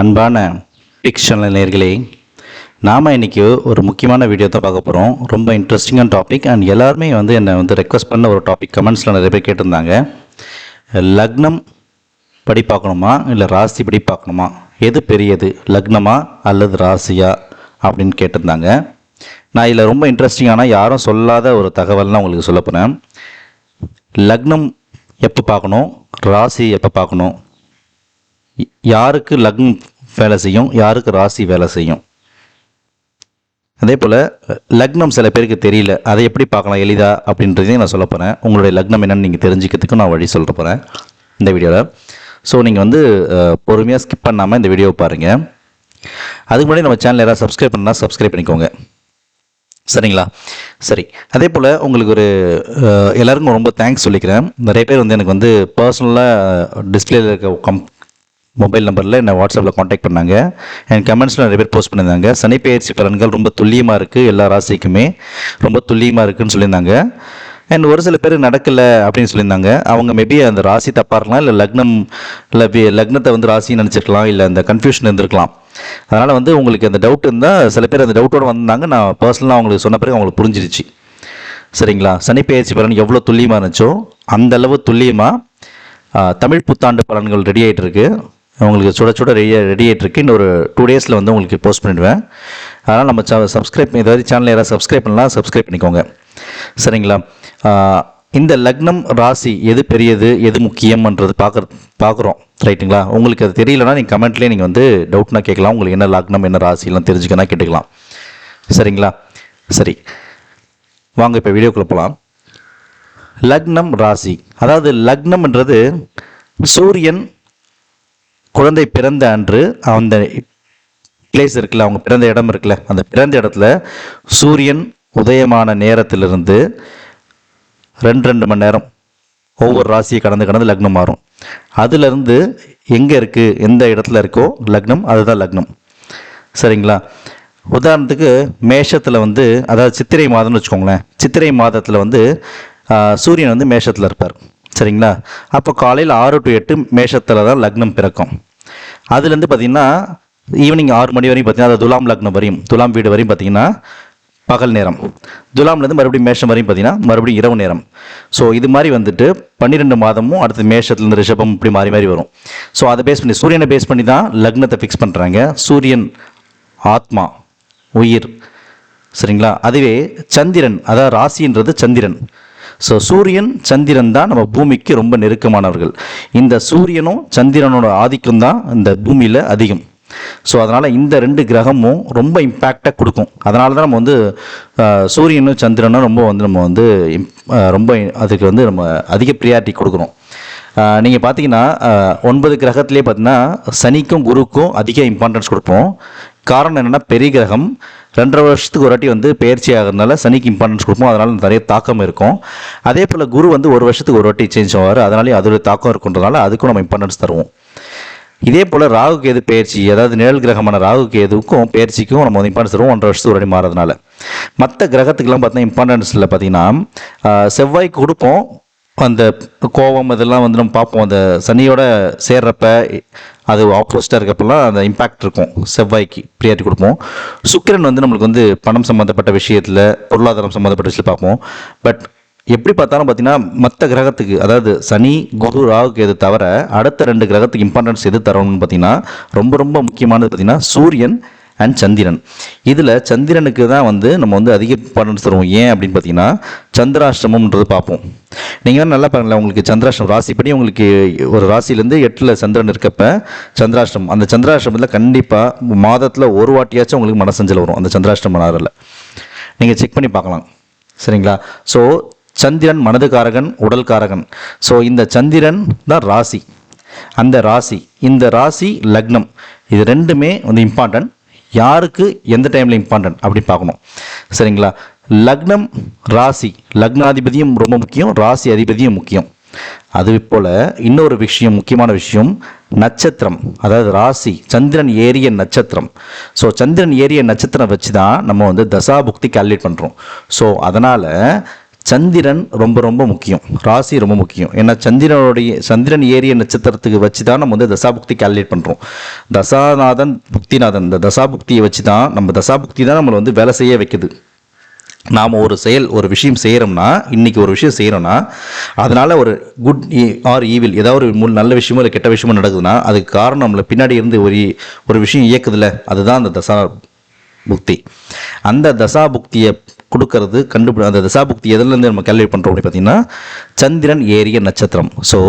அன்பான பிக்ஷனல் நேயர்களே, நாம் இன்றைக்கி ஒரு முக்கியமான வீடியோ தான் பார்க்க போகிறோம். ரொம்ப இன்ட்ரெஸ்டிங்கான டாபிக். அண்ட் எல்லாருமே என்னை ரெக்வஸ்ட் பண்ண ஒரு டாபிக் கமெண்ட்ஸில் நிறைய பேர் கேட்டிருந்தாங்க. லக்னம் படி பார்க்கணுமா இல்லை ராசி படி பார்க்கணுமா, எது பெரியது, லக்னமா அல்லது ராசியா அப்படின்னு கேட்டிருந்தாங்க. நான் இதில் ரொம்ப இன்ட்ரெஸ்டிங்கான யாரும் சொல்லாத ஒரு தகவல்னால் உங்களுக்கு சொல்ல போகிறேன். லக்னம் எப்போ பார்க்கணும், ராசி எப்போ பார்க்கணும், யாருக்கு லக்னம் வேலை செய்யும், யாருக்கு ராசி வேலை செய்யும். அதே போல் லக்னம் சில பேருக்கு தெரியல, அதை எப்படி பார்க்கலாம் எளிதா அப்படின்றதையும் நான் சொல்ல போகிறேன். உங்களுடைய லக்னம் என்னன்னு நீங்கள் தெரிஞ்சுக்கிறதுக்கு நான் வழி சொல்ல போகிறேன் இந்த வீடியோவில். ஸோ நீங்கள் பொறுமையாக ஸ்கிப் பண்ணாமல் இந்த வீடியோவை பாருங்கள். அதுக்கு முன்னாடி நம்ம சேனல் யாராவது சப்ஸ்கிரைப் பண்ணால் சப்ஸ்கிரைப் பண்ணிக்கோங்க, சரிங்களா? சரி, அதே போல் உங்களுக்கு எல்லாருக்கும் ரொம்ப தேங்க்ஸ் சொல்லிக்கிறேன். நிறைய பேர் எனக்கு பர்சனலாக டிஸ்பிளேல இருக்க மொபைல் நம்பரில் என்னை வாட்ஸ்அப்பில் காண்டாக்ட் பண்ணாங்க. என் கமெண்ட்ஸில் நிறைய பேர் போஸ்ட் பண்ணியிருந்தாங்க. சனிப்பெயர்ச்சி பலன்கள் ரொம்ப துல்லியமாக இருக்குது, எல்லா ராசிக்குமே ரொம்ப துல்லியமாக இருக்குதுன்னு சொல்லியிருந்தாங்க. அண்ட் ஒரு சில பேர் நடக்கலை அப்படின்னு சொல்லியிருந்தாங்க. அவங்க மேபி அந்த ராசி தப்பாக இருக்கலாம், இல்லை லக்னத்தை ராசின்னு நினச்சிருக்கலாம், இல்லை அந்த கன்ஃபியூஷன் இருந்திருக்கலாம். அதனால் உங்களுக்கு அந்த டவுட் இருந்தால் சில பேர் அந்த டவுட்டோடு வந்தாங்க. நான் பர்சனலாக அவங்களுக்கு சொன்ன பிறகு அவங்களுக்கு புரிஞ்சிருச்சு, சரிங்களா? சனிப்பெயர்ச்சி பலன் எவ்வளோ துல்லியமாக இருந்துச்சோ அந்தளவு துல்லியமாக தமிழ் புத்தாண்டு பலன்கள் ரெடி ஆகிட்டு இருக்கு. உங்களுக்கு சுட ரெடி ஆகிட்டு இருக்கு. இன்னொரு 2 டேஸில் உங்களுக்கு போஸ்ட் பண்ணிடுவேன். அதனால் நம்ம சப்ஸ்கிரைப், ஏதாவது சேனல் யாராவது சப்ஸ்கிரைப் பண்ணலாம், சப்ஸ்கிரைப் பண்ணிக்கோங்க, சரிங்களா? இந்த லக்னம் ராசி எது பெரியது, எது முக்கியம்ன்றது பார்க்குறோம், ரைட்டுங்களா? உங்களுக்கு அது தெரியலனா நீங்கள் கமெண்ட்லேயே நீங்கள் டவுட்னா கேட்கலாம். உங்களுக்கு என்ன லக்னம் என்ன ராசிலாம் தெரிஞ்சுக்கனா கேட்டுக்கலாம், சரிங்களா? சரி, வாங்க இப்போ வீடியோக்குள்ளே போகலாம். லக்னம் ராசி, அதாவது லக்னம்ன்றது சூரியன் குழந்தை பிறந்த அன்று அந்த பிளேஸ் இருக்குல்ல, அவங்க பிறந்த இடம் இருக்குல்ல, அந்த பிறந்த இடத்துல சூரியன் உதயமான நேரத்திலிருந்து 2 மணி நேரம் ஒவ்வொரு ராசியை கடந்து லக்னம் மாறும். அதுலேருந்து எங்கே இருக்குது, எந்த இடத்துல இருக்கோ லக்னம், அதுதான் லக்னம், சரிங்களா? உதாரணத்துக்கு மேஷத்தில் அதாவது சித்திரை மாதம்னு வச்சுக்கோங்களேன். சித்திரை மாதத்தில் சூரியன் மேஷத்தில் இருப்பார், சரிங்களா? அப்போ காலையில் 6 to 8 மேஷத்தில் தான் லக்னம் பிறக்கும். அதுலேருந்து பார்த்திங்கன்னா ஈவினிங் 6 மணி வரையும் பார்த்திங்கன்னா, அது துலாம் லக்னம் வரையும், துலாம் வீடு வரையும் பார்த்திங்கன்னா பகல் நேரம். துலாம்லேருந்து மறுபடியும் மேஷம் வரையும் பார்த்திங்கன்னா மறுபடியும் இரவு நேரம். ஸோ இது மாதிரி 12 மாதமும் அடுத்து மேஷத்துலேருந்து ரிஷபம் இப்படி மாறி வரும். ஸோ அதை பேஸ் பண்ணி சூரியனை பேஸ் பண்ணி தான் லக்னத்தை ஃபிக்ஸ் பண்ணுறாங்க. சூரியன் ஆத்மா, உயிர், சரிங்களா? அதுவே சந்திரன், அதாவது ராசின்றது சந்திரன். ஸோ சூரியன் சந்திரன் தான் நம்ம பூமிக்கு ரொம்ப நெருக்கமானவர்கள். இந்த சூரியனும் சந்திரனோட ஆதிக்கம் தான் இந்த பூமியில் அதிகம். ஸோ அதனால் இந்த 2 கிரகமும் ரொம்ப இம்பேக்டாக கொடுக்கும். அதனால தான் நம்ம சூரியனும் சந்திரனும் ரொம்ப நம்ம ரொம்ப அதுக்கு நம்ம அதிக ப்ரியாரிட்டி கொடுக்குறோம். நீங்கள் பார்த்தீங்கன்னா 9 கிரகத்திலே பார்த்தீங்கன்னா சனிக்கும் குருக்கும் அதிக இம்பார்ட்டன்ஸ் கொடுப்போம். காரணம் என்னென்னா, பெரிய கிரகம் 2.5 வருஷத்துக்கு ஒரு வாட்டி பெயர்ச்சி ஆகிறதுனால சனிக்கு இம்பார்ட்டன்ஸ் கொடுப்போம். அதனால் நிறைய தாக்கம் இருக்கும். அதே போல் குரு 1 வருஷத்துக்கு ஒரு வாட்டி சேஞ்ச் ஆவார், அதனாலே அதோடைய தாக்கம் இருக்குன்றதுனால அதுக்கும் நம்ம இம்பார்ட்டன்ஸ் தருவோம். இதே போல் ராகு கேது பெயர்ச்சி, அதாவது நிழல் கிரகமான ராகு கேதுக்கும் பெயர்ச்சிக்கும் நம்ம இம்பார்ட்டன்ஸ் தருவோம் 1.5 வருஷத்துக்கு ஒரு வாட்டி மாறதுனால. மற்ற கிரகத்துக்கெல்லாம் பார்த்தீங்கன்னா இம்பார்ட்டன்ஸில் பார்த்தீங்கன்னா செவ்வாய்க்கு கொடுப்போம். அந்த கோபம் இதெல்லாம் நம்ம பார்ப்போம். அந்த சனியோட சேர்றப்ப அது ஆப்போசிட்டாக இருக்கப்பெல்லாம் அந்த இம்பேக்ட் இருக்கும். செவ்வாய்க்கு ப்ரியாரிட்டி கொடுப்போம். சுக்கிரன் நம்மளுக்கு பணம் சம்மந்தப்பட்ட விஷயத்தில், பொருளாதாரம் சம்மந்தப்பட்ட விஷயத்தில் பார்ப்போம். பட் எப்படி பார்த்தாலும் பார்த்தீங்கன்னா மற்ற கிரகத்துக்கு, அதாவது சனி குரு ராகு கேது தவிர அடுத்த 2 கிரகத்துக்கு இம்பார்ட்டன்ஸ் எது தரணும்னு பார்த்தீங்கன்னா ரொம்ப ரொம்ப முக்கியமானது பார்த்தீங்கன்னா சூரியன் அண்ட் சந்திரன். இதில் சந்திரனுக்கு தான் நம்ம அதிக இம்பார்ட்டன்ஸ் தருவோம். ஏன் அப்படின்னு பார்த்தீங்கன்னா சந்திராஷ்டமம்ன்றது பார்ப்போம். நீங்கள் நல்லா பாருங்களேன், உங்களுக்கு சந்திராஷ்டம் ராசிப்படி உங்களுக்கு ஒரு ராசிலேருந்து 8ல் சந்திரன் இருக்கப்ப சந்திராஷ்டம், அந்த சந்திராஷ்டமத்தில் கண்டிப்பாக மாதத்தில் ஒரு வாட்டியாச்சும் உங்களுக்கு மனசஞ்சல் வரும். அந்த சந்திராஷ்டம் நாரில் நீங்கள் செக் பண்ணி பார்க்கலாம், சரிங்களா? ஸோ சந்திரன் மனதுக்காரகன், உடல்காரகன். ஸோ இந்த சந்திரன் தான் ராசி, அந்த ராசி, இந்த ராசி லக்னம், இது 2மே இம்பார்ட்டன்ட். யாருக்கு எந்த டைமில் இம்பார்ட்டன்ட் அப்படின்னு பார்க்கணும், சரிங்களா? லக்னம் ராசி, லக்னாதிபதியும் ரொம்ப முக்கியம், ராசி அதிபதியும் முக்கியம். அது போல் இன்னொரு விஷயம், முக்கியமான விஷயம் நட்சத்திரம், அதாவது ராசி சந்திரன் ஏறிய நட்சத்திரம். ஸோ சந்திரன் ஏறிய நட்சத்திரம் வச்சு தான் நம்ம தசாபுக்தி கால்குலேட் பண்ணுறோம். ஸோ அதனால் சந்திரன் ரொம்ப ரொம்ப முக்கியம், ராசி ரொம்ப முக்கியம். ஏன்னா சந்திரன் ஏறிய நட்சத்திரத்துக்கு வச்சு தான் நம்ம வந்து தசாபுக்தி கால்குலேட் பண்ணுறோம். தசாநாதன் புக்திநாதன், இந்த தசாபுக்தியை வச்சு தான் தசாபுக்தி தான் நம்மளை வந்து வேலை செய்ய வைக்குது. நாம் ஒரு விஷயம் செய்கிறோம்னா, இன்றைக்கி ஒரு விஷயம் செய்கிறோன்னா, அதனால் ஒரு குட் ஆர் ஈவில் ஏதாவது ஒரு நல்ல விஷயமோ இல்லை கெட்ட விஷயமோ நடக்குதுன்னா அதுக்கு காரணம் நம்மளை பின்னாடி இருந்து ஒரு விஷயம் இயக்குதில்ல, அதுதான் அந்த தசா புக்தி. அந்த தசா புக்தியை கொடுக்கறது அந்த தசா புக்தி எதுலேருந்து நம்ம கேல்குலேட் பண்ணுறோம் அப்படின்னு பார்த்தீங்கன்னா, சந்திரன் ஏறிய நட்சத்திரம். ஸோ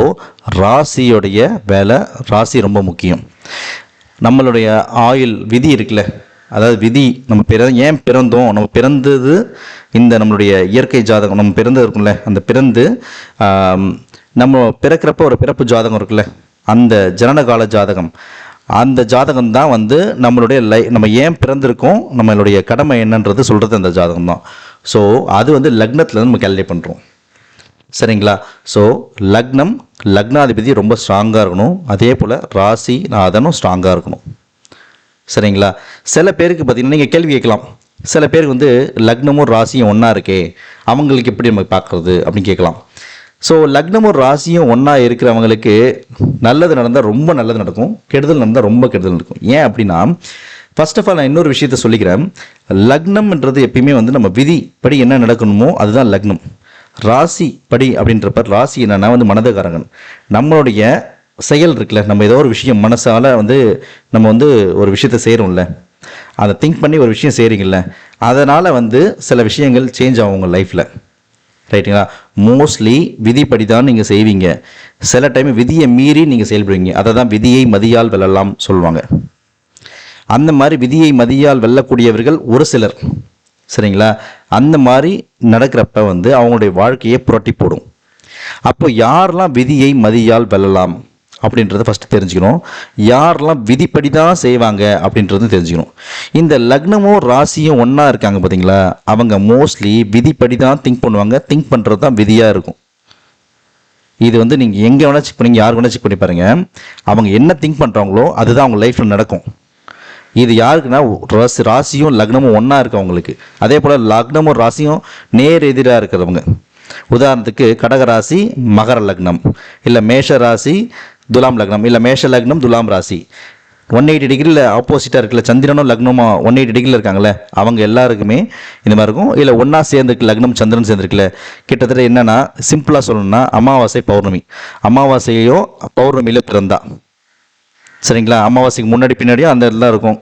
ராசியோடைய வேலை, ராசி ரொம்ப முக்கியம். நம்மளுடைய ஆயுள் விதி இருக்குல்ல, அதாவது விதி நம்ம ஏன் பிறந்தோம், நம்ம பிறந்தது இந்த நம்மளுடைய இயற்கை ஜாதகம், நம்ம பிறந்து இருக்கும்ல, அந்த பிறந்து நம்ம பிறக்கிறப்ப ஒரு பிறப்பு ஜாதகம் இருக்குல்ல, அந்த ஜனனகால ஜாதகம், அந்த ஜாதகம் தான் வந்து நம்மளுடைய நம்ம ஏன் பிறந்திருக்கோம், நம்மளுடைய கடமை என்னன்றது சொல்கிறது அந்த ஜாதகம் தான். ஸோ அது வந்து லக்னத்தில் நம்ம கேல்குலேட் பண்ணுறோம். சரிங்களா? ஸோ லக்னாதிபதி ரொம்ப ஸ்ட்ராங்காக இருக்கணும், அதே போல் ராசிநாதனும் ஸ்ட்ராங்காக இருக்கணும். சரிங்களா? சில பேருக்கு பார்த்தீங்கன்னா நீங்கள் கேள்வி கேட்கலாம், சில பேருக்கு வந்து லக்னமும் ராசியும் ஒன்றா இருக்கே, அவங்களுக்கு எப்படி நம்ம பார்க்குறது அப்படின்னு கேட்கலாம். ஸோ லக்னமும் ராசியும் ஒன்றா இருக்கிறவங்களுக்கு நல்லது நடந்தால் ரொம்ப நல்லது நடக்கும், கெடுதல் நடந்தால் ரொம்ப கெடுதல் நடக்கும். ஏன் அப்படின்னா, ஃபர்ஸ்ட் ஆஃப் ஆல் நான் இன்னொரு விஷயத்த சொல்லிக்கிறேன். லக்னம்ன்றது எப்பயுமே வந்து நம்ம விதி படி என்ன நடக்கணுமோ அதுதான் லக்னம். ராசி படி அப்படின்றப்ப ராசி என்னன்னா வந்து மனதகாரகன். நம்மளுடைய செயல் இருக்குல்ல, நம்ம ஏதோ ஒரு விஷயம் மனசால் வந்து நம்ம வந்து ஒரு விஷயத்த செய்கிறோம்ல, அதை திங்க் பண்ணி ஒரு விஷயம் செய்கிறீங்கள, அதனால் வந்து சில விஷயங்கள் சேஞ்ச் ஆகும் உங்கள் லைஃப்பில். ரைட்டுங்களா? மோஸ்ட்லி விதிப்படி தான் நீங்கள் செய்வீங்க, சில டைம் விதியை மீறி நீங்கள் செயல்படுவீங்க. அதை தான் விதியை மதியால் வெல்லலாம் சொல்லுவாங்க. அந்த மாதிரி விதியை மதியால் வெல்லக்கூடியவர்கள் ஒரு சிலர். சரிங்களா? அந்த மாதிரி நடக்கிறப்ப வந்து அவங்களுடைய வாழ்க்கையை புரட்டி போடும். அப்போ யாரெல்லாம் விதியை மதியால் வெல்லலாம் அப்படின்றத ஃபஸ்ட்டு தெரிஞ்சுக்கணும். யாரெல்லாம் விதிப்படி தான் செய்வாங்க அப்படின்றதும் தெரிஞ்சுக்கணும். இந்த லக்னமும் ராசியும் ஒன்றா இருக்காங்க பார்த்தீங்களா, அவங்க மோஸ்ட்லி விதிப்படி தான் திங்க் பண்ணுவாங்க, திங்க் பண்ணுறது தான் விதியாக இருக்கும். இது வந்து நீங்கள் எங்கே வேணால் செக் பண்ணி, யாருக்கு வேணால் செக் பண்ணி பாருங்கள், அவங்க என்ன திங்க் பண்ணுறாங்களோ அதுதான் அவங்க லைஃப்பில் நடக்கும். இது யாருக்குன்னா ராசியும் லக்னமும் ஒன்றா இருக்கவங்களுக்கு. அதே போல் லக்னமும் ராசியும் நேர் எதிராக இருக்கிறவங்க. உதாரணத்துக்கு கடகராசி மகர லக்னம், இல்லை மேஷ ராசி துலாம் லக்னம், இல்லை மேஷ லக்னம் துலாம் ராசி 180 டிகிரியில் ஆப்போசிட்டாக இருக்குல்ல, சந்திரனும் லக்னமும் 180 டிகிரியில் இருக்காங்களே, அவங்க எல்லாருக்குமே இந்த மாதிரி இருக்கும். இல்லை ஒன்றா சேர்ந்துருக்கு லக்னம் சந்திரன் சேர்ந்துருக்குல்ல, கிட்டத்தட்ட என்னென்னா சிம்பிளாக சொல்லணும்னா அமாவாசை பௌர்ணமி, அமாவாசையோ பௌர்ணமியில் பிறந்தா. சரிங்களா? அமாவாசைக்கு முன்னாடி பின்னாடியும் அந்த இதெல்லாம் இருக்கும்,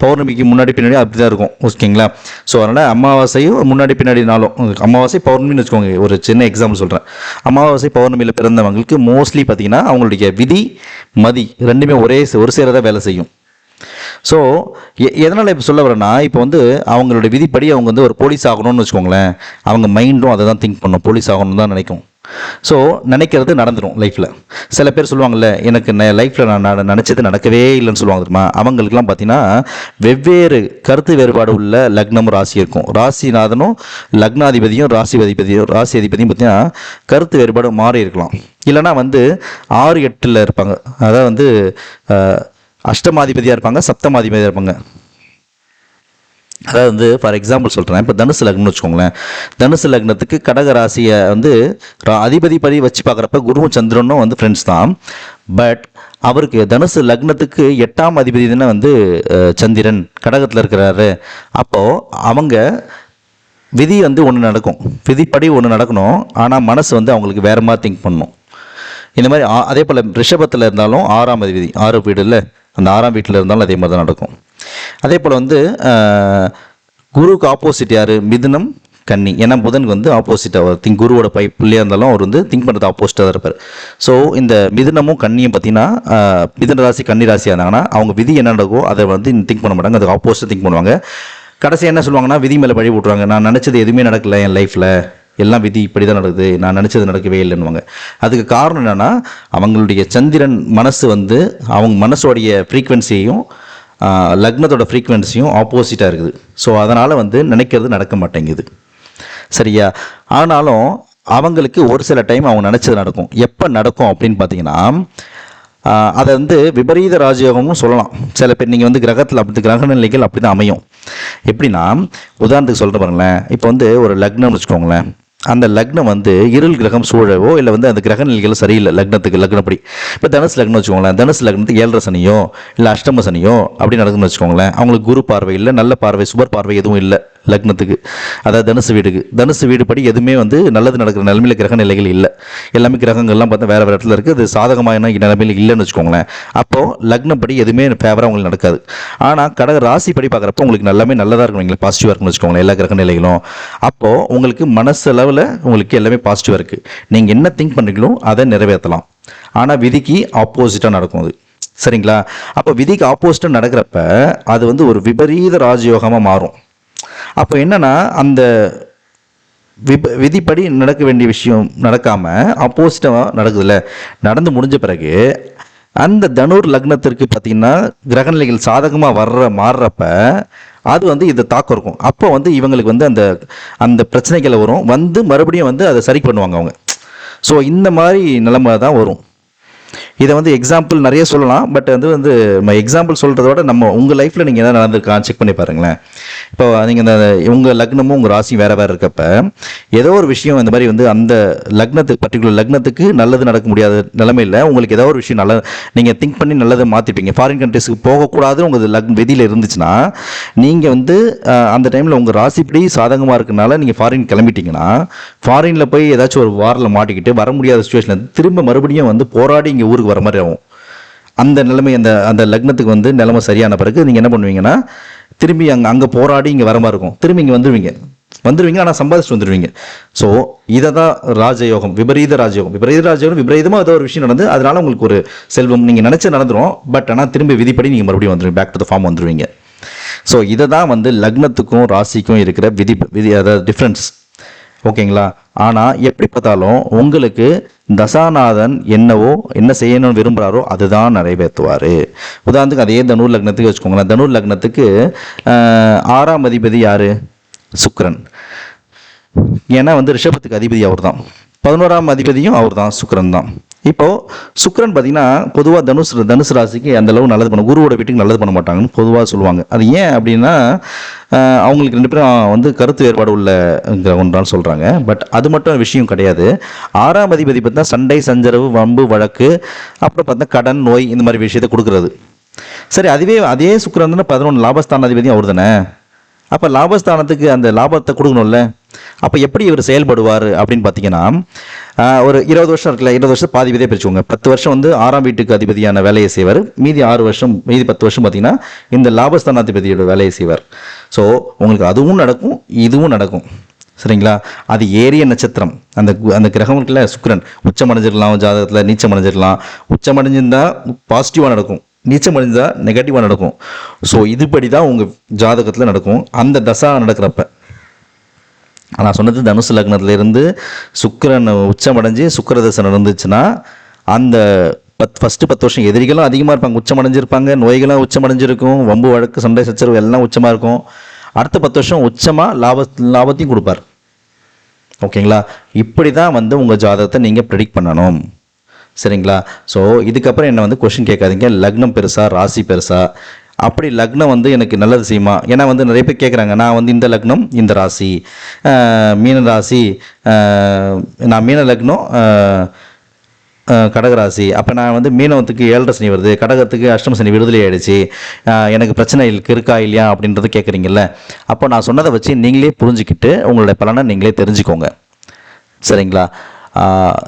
பௌர்ணமிக்கு முன்னாடி பின்னாடி அப்படி தான் இருக்கும். ஓகேங்களா? ஸோ அதனால் அமாவாசையும் முன்னாடி பின்னாடினாலும், அமாவாசை பௌர்ணமின்னு வச்சுக்கோங்க, ஒரு சின்ன எக்ஸாம்பிள் சொல்கிறேன். அமாவாசை பௌர்ணமியில் பிறந்தவங்களுக்கு மோஸ்ட்லி பார்த்திங்கன்னா அவங்களுடைய விதி மதி ரெண்டுமே ஒரு சேரதான் வேலை செய்யும். ஸோ எதனால் இப்போ சொல்ல வரேன்னா, இப்போ வந்து அவங்களுடைய விதிப்படி அவங்க வந்து ஒரு போலீஸ் ஆகணும்னு வச்சுக்கோங்களேன், அவங்க மைண்டும் அதை தான் திங்க் பண்ணும், போலீஸ் ஆகணும்னு தான் நினைக்கும். ஸோ நினைக்கிறது நடந்துடும் லைஃப்பில். சில பேர் சொல்லுவாங்கள்ல, எனக்கு லைஃப்பில் நான் நினச்சது நடக்கவே இல்லைன்னு சொல்லுவாங்க தெரியுமா, அவங்களுக்குலாம் பார்த்தீங்கன்னா வெவ்வேறு கருத்து வேறுபாடு உள்ள லக்னமும் ராசி இருக்கும். ராசிநாதனும் லக்னாதிபதியும் ராசி அதிபதியும் பார்த்தீங்கன்னா கருத்து வேறுபாடு மாறி இருக்கலாம். இல்லைனா வந்து 6-8 இருப்பாங்க, அதாவது வந்து அஷ்டமாதிபதியாக இருப்பாங்க, சப்தமாதிபதியாக இருப்பாங்க. அதாவது வந்து ஃபார் எக்ஸாம்பிள் சொல்கிறேன், இப்போ தனுசு லக்னம்னு வச்சுக்கோங்களேன். தனுசு லக்னத்துக்கு கடக ராசியை வந்து அதிபதி வச்சு பார்க்குறப்ப குருவும் சந்திரனும் வந்து ஃப்ரெண்ட்ஸ் தான். பட் அவருக்கு தனுசு லக்னத்துக்கு 8ஆம் அதிபதி தானே வந்து சந்திரன் கடகத்தில் இருக்கிறாரு. அப்போது அவங்க விதி வந்து ஒன்று நடக்கும், விதிப்படி ஒன்று நடக்கணும், ஆனால் மனசு வந்து அவங்களுக்கு வேறு மாதிரி திங்க் பண்ணணும். இந்த மாதிரி அதே போல் ரிஷபத்தில் இருந்தாலும் 6ஆம் அதிபதி 6 வீடு இல்லை, அந்த 6ஆம் வீட்டில் இருந்தாலும் அதே மாதிரி தான் நடக்கும். அதே போல் வந்து குருவுக்கு ஆப்போசிட் யார், மிதுனம் கன்னி. ஏன்னா புதனுக்கு வந்து ஆப்போசிட்டாக அவர் குருவோட பிள்ளையாக இருந்தாலும் அவர் வந்து திங்க் பண்ணுறது ஆப்போசிட்டாக தான் இருப்பார். ஸோ இந்த மிதுனமும் கன்னியும் பார்த்தீங்கன்னா மிதுன ராசி கன்னி ராசியாக இருந்தாங்கன்னா அவங்க விதி என்ன நடக்கும் அதை வந்து திங்க் பண்ண மாட்டாங்க, அதுக்கு ஆப்போசிட்டாக திங்க் பண்ணுவாங்க. கடைசி என்ன சொல்லுவாங்கன்னா, விதி மேலே பழி போட்டுருவாங்க, நான் நினச்சது எதுவுமே நடக்கலை என் லைஃப்பில், எல்லாம் விதி இப்படி தான் நடக்குது, நான் நினச்சது நடக்கவே இல்லைன்னுவாங்க. அதுக்கு காரணம் என்னென்னா, அவங்களுடைய சந்திரன் மனசு வந்து அவங்க மனசோடைய ஃப்ரீக்வன்சியையும் லக்னத்தோட ஃப்ரீக்வன்சியும் ஆப்போசிட்டாக இருக்குது. ஸோ அதனால் வந்து நினைக்கிறது நடக்க மாட்டேங்குது. சரியா? ஆனாலும் அவங்களுக்கு ஒரு சில டைம் அவங்க நினச்சது நடக்கும். எப்போ நடக்கும் அப்படின்னு பார்த்தீங்கன்னா, அதை வந்து விபரீத ராஜயோகம்னு சொல்லலாம். சில பேர் நீங்கள் வந்து கிரகத்தில் கிரக நிலைகள் அப்படி தான் அமையும். எப்படின்னா, உதாரணத்துக்கு சொல்கிற பாருங்களேன், இப்போ வந்து ஒரு லக்னம்னு வச்சுக்கோங்களேன், அந்த லக்னம் வந்து இருள் கிரகம் சூழவோ இல்லை வந்து அந்த கிரக நிலைகள் சரியில்லை லக்னத்துக்கு லக்னப்படி. இப்போ தனுசு லக்னம் வச்சுக்கோங்களேன், தனுசு லக்னத்துக்கு 7 சனியோ இல்லை அஷ்டம சனியோ அப்படி நடக்குதுன்னு வச்சுக்கோங்களேன். அவங்களுக்கு குரு பார்வை இல்லை, நல்ல பார்வை, சுபர் பார்வை எதுவும் இல்லை லக்னத்துக்கு, அதாவது தனுசு வீடுக்கு. தனுசு வீடு படி எதுவுமே வந்து நல்லது நடக்கிற நிலைமையில் கிரக நிலைகள் இல்லை. எல்லாமே கிரகங்கள்லாம் பார்த்தா வேறு வேறு இடத்துல இருக்குது. அது சாதகமான நிலைமையில் இல்லைன்னு வச்சுக்கோங்களேன். அப்போது லக்னப்படி எதுவுமே ஃபேவராக உங்களுக்கு நடக்காது. ஆனால் கடக ராசி படி பார்க்குறப்போ உங்களுக்கு எல்லாமே நல்லதாக இருக்கும், உங்களுக்கு பாசிட்டிவாக இருக்குன்னு வச்சுக்கோங்களேன் எல்லா கிரக நிலைகளும். அப்போது உங்களுக்கு மனசளவில் உங்களுக்கு எல்லாமே பாசிட்டிவாக இருக்குது. நீங்கள் என்ன திங்க் பண்ணுறீங்களோ அதை நிறைவேற்றலாம். ஆனால் விதிக்கு ஆப்போசிட்டாக நடக்கும் அது. சரிங்களா? அப்போ விதிக்கு ஆப்போசிட்டாக நடக்கிறப்ப அது வந்து ஒரு விபரீத ராஜயோகமாக மாறும். அப்போ என்னன்னா அந்த விதிப்படி நடக்க வேண்டிய விஷயம் நடக்காமல் ஆப்போசிட்டாக நடக்குதுல்ல, நடந்து முடிஞ்ச பிறகு அந்த தனுர் லக்னத்திற்கு பார்த்திங்கன்னா கிரகநிலைகள் சாதகமாக மாறுறப்ப அது வந்து இதை தாக்கம் இருக்கும். அப்போ வந்து இவங்களுக்கு வந்து அந்த அந்த பிரச்சனைகளை வரும், வந்து மறுபடியும் வந்து அதை சரி பண்ணுவாங்க அவங்க. ஸோ இந்த மாதிரி நிலைமை தான் வரும். இதை வந்து எக்ஸாம்பிள் நிறைய சொல்லலாம். பட் வந்து நம்ம எக்ஸாம்பிள் சொல்கிறத விட நம்ம உங்கள் லைஃப்பில் நீங்கள் எதாவது நடந்திருக்கான்னு செக் பண்ணி பாருங்களேன். இப்போ நீங்கள் இந்த உங்கள் லக்னமும் உங்கள் ராசியும் வேறு வேறு இருக்கப்ப ஏதோ ஒரு விஷயம் இந்த மாதிரி வந்து அந்த லக்னத்துக்கு பர்டிகுலர் லக்னத்துக்கு நல்லது நடக்க முடியாத நிலைமையில் உங்களுக்கு ஏதோ ஒரு விஷயம் நல்ல நீங்கள் திங்க் பண்ணி நல்லதை மாற்றிப்பீங்க. ஃபாரின் கண்ட்ரிஸுக்கு போகக்கூடாதுன்னு உங்கள் விதியில் இருந்துச்சுன்னா நீங்கள் வந்து அந்த டைமில் உங்கள் ராசிப்படி சாதகமாக இருக்கனால நீங்கள் ஃபாரின் கிளம்பிட்டீங்கன்னா ஃபாரினில் போய் ஏதாச்சும் ஒரு வாரில் மாட்டிக்கிட்டு வர முடியாத சுச்சுவேஷனில் திரும்ப மறுபடியும் வந்து போராடி இங்கே ஊருக்கு வர மாதிரி ஆகும். அந்த நிலைமை அந்த அந்த லக்னத்துக்கு வந்து நிலைமை சரியான பிறகு நீங்கள் என்ன பண்ணுவீங்கன்னா திரும்பி அங்கே போராடி இங்கே வர மாதிரி இருக்கும். திரும்பி இங்கே வந்துடுவீங்க ஆனால் சம்பாதிச்சுட்டு வந்துடுவீங்க. ஸோ இதை தான் ராஜயோகம், விபரீத ராஜயோகம். விபரீதமாக ஏதோ ஒரு விஷயம் நடந்து அதனால உங்களுக்கு ஒரு செல்வம் நீங்கள் நினச்சி நடந்துடும். பட் ஆனால் திரும்பி விதிப்படி நீங்கள் மறுபடியும் வந்துடுவீங்க, பேக் டு த ஃபார்ம் வந்துடுவீங்க. ஸோ இதை தான் வந்து லக்னத்துக்கும் ராசிக்கும் இருக்கிற விதி அதாவது டிஃப்ரென்ஸ். ஓகேங்களா? ஆனால் எப்படி பார்த்தாலும் உங்களுக்கு தசாநாதன் என்ன செய்யணும்னு விரும்புகிறாரோ அதுதான் நிறைவேற்றுவார். உதாரணத்துக்கு அதே தனுர் லக்னத்துக்கு வச்சுக்கோங்களேன். தனுர் லக்னத்துக்கு 6ஆம் அதிபதி யார்? சுக்கிரன். ஏன்னா வந்து ரிஷபத்துக்கு அதிபதி அவர் தான். 11ஆம் அதிபதியும் அவர் தான், சுக்கிரன் தான். இப்போது சுக்கிரன் பார்த்தீங்கன்னா பொதுவாக தனுசு ராசிக்கு அந்தளவு நல்லது பண்ண, குருவோட வீட்டுக்கு நல்லது பண்ண மாட்டாங்கன்னு பொதுவாக சொல்லுவாங்க. அது ஏன் அப்படின்னா அவங்களுக்கு 2 பேரும் வந்து கருத்து வேறுபாடு உள்ள ஒன்றான்னு சொல்கிறாங்க. பட் அது மட்டும் விஷயம் கிடையாது. 6ஆம் அதிபதி பார்த்தா சண்டை, சஞ்சரவு, வம்பு, வழக்கு, அப்புறம் பார்த்தா கடன், நோய், இந்த மாதிரி விஷயத்தை கொடுக்குறது. சரி, அதே சுக்கிரன் தானே 11 லாபஸ்தான அதிபதியும் அவர் தானே. அப்போ லாபஸ்தானத்துக்கு அந்த லாபத்தை கொடுக்கணும்ல. அப்போ எப்படி இவர் செயல்படுவார் அப்படின்னு பார்த்தீங்கன்னா ஒரு 20 வருஷம் இருக்குல்ல, 20 வருஷம் பாதி விதையை பிரிச்சுக்கோங்க. 10 வருஷம் வந்து 6ஆம் வீட்டுக்கு அதிபதியான வேலையை செய்வார். மீதி 10 வருஷம் பார்த்தீங்கன்னா இந்த லாபஸ்தானாதிபதியோட வேலையை செய்வார். ஸோ உங்களுக்கு அதுவும் நடக்கும், இதுவும் நடக்கும். சரிங்களா? அது ஏரிய நட்சத்திரம். அந்த கிரகம் இருக்குல்ல சுக்கிரன், உச்சமடைஞ்சிடலாம், ஜாதகத்தில் நீச்சம் அடைஞ்சிடலாம். உச்சமடைஞ்சிருந்தா பாசிட்டிவாக நடக்கும், நீச்சம் அடைஞ்சால் நெகட்டிவாக நடக்கும். ஸோ இதுபடி தான் உங்கள் ஜாதகத்தில் நடக்கும் அந்த தசா நடக்கிறப்ப. நான் சொன்னது தனுசு லக்னத்திலேருந்து சுக்கிரன் உச்சமடைஞ்சு சுக்கிர தசை நடந்துச்சுன்னா அந்த ஃபஸ்ட்டு 10 வருஷம் எதிரிகளும் அதிகமாக இருப்பாங்க, உச்சமடைஞ்சிருப்பாங்க, நோய்களும் உச்சமடைஞ்சிருக்கும், வம்பு, வழக்கு, சண்டை, சச்சரவு எல்லாம் உச்சமாக இருக்கும். அடுத்த 10 வருஷம் உச்சமாக லாபத்தையும் கொடுப்பார். ஓகேங்களா? இப்படி தான் வந்து உங்கள் ஜாதகத்தை நீங்கள் ப்ரெடிக்ட் பண்ணணும். சரிங்களா? ஸோ இதுக்கப்புறம் என்ன வந்து கொஷின் கேட்காதீங்க, லக்னம் பெருசா ராசி பெருசா. அப்படி லக்னம் வந்து எனக்கு நல்லது செய்யுமா? ஏன்னா வந்து நிறைய பேர் கேட்குறாங்க, நான் வந்து இந்த லக்னம் இந்த ராசி, மீன ராசி, நான் மீன லக்னம் கடகராசி, அப்போ நான் வந்து மீனவத்துக்கு 7.5 சனி வருது, கடகத்துக்கு அஷ்டம சனி விடுதலை ஆகிடுச்சு, எனக்கு பிரச்சனை இருக்கா இல்லையா அப்படின்றது கேட்குறீங்கல்ல. அப்போ நான் சொன்னதை வச்சு நீங்களே புரிஞ்சுக்கிட்டு உங்களோட பலனை நீங்களே தெரிஞ்சுக்கோங்க. சரிங்களா?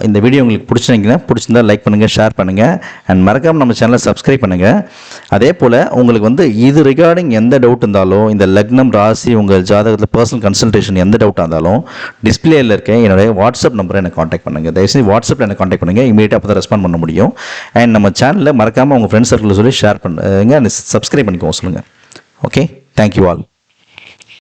இந்த வீடியோ உங்களுக்கு பிடிச்சிருந்தால் லைக் பண்ணுங்கள், ஷேர் பண்ணுங்கள், அண்ட் மறக்காமல் நம்ம சேனலை சப்ஸ்கிரைப் பண்ணுங்கள். அதே போல் உங்களுக்கு வந்து இது ரிகார்டிங் எந்த டவுட் இருந்தாலும், இந்த லக்னம் ராசி உங்கள் ஜாதகத்தில் பர்சனல் கன்சல்டேஷன் எந்த டவுட்டாக இருந்தாலும் டிஸ்பிளேயில் இருக்க என்னுடைய வாட்ஸ்அப் நம்பரை எனக்கு காண்டாக்ட் பண்ணுங்கள். தயவுசெய்து வாட்ஸ்அப்பில் எனக்கு காண்டாக்ட் பண்ணுங்கள், இமீடியட்டாக அப்போ தான் ரெஸ்பாண்ட் பண்ண முடியும். அண்ட் நம்ம சேனலில் மறக்காமல் உங்கள் ஃப்ரெண்ட்ஸ் சர்க்கிளில் சொல்லி ஷேர் பண்ணுங்க, சப்ஸ்கிரைப் பண்ணிக்கோங்க சொல்லுங்கள். Okay, thank you all.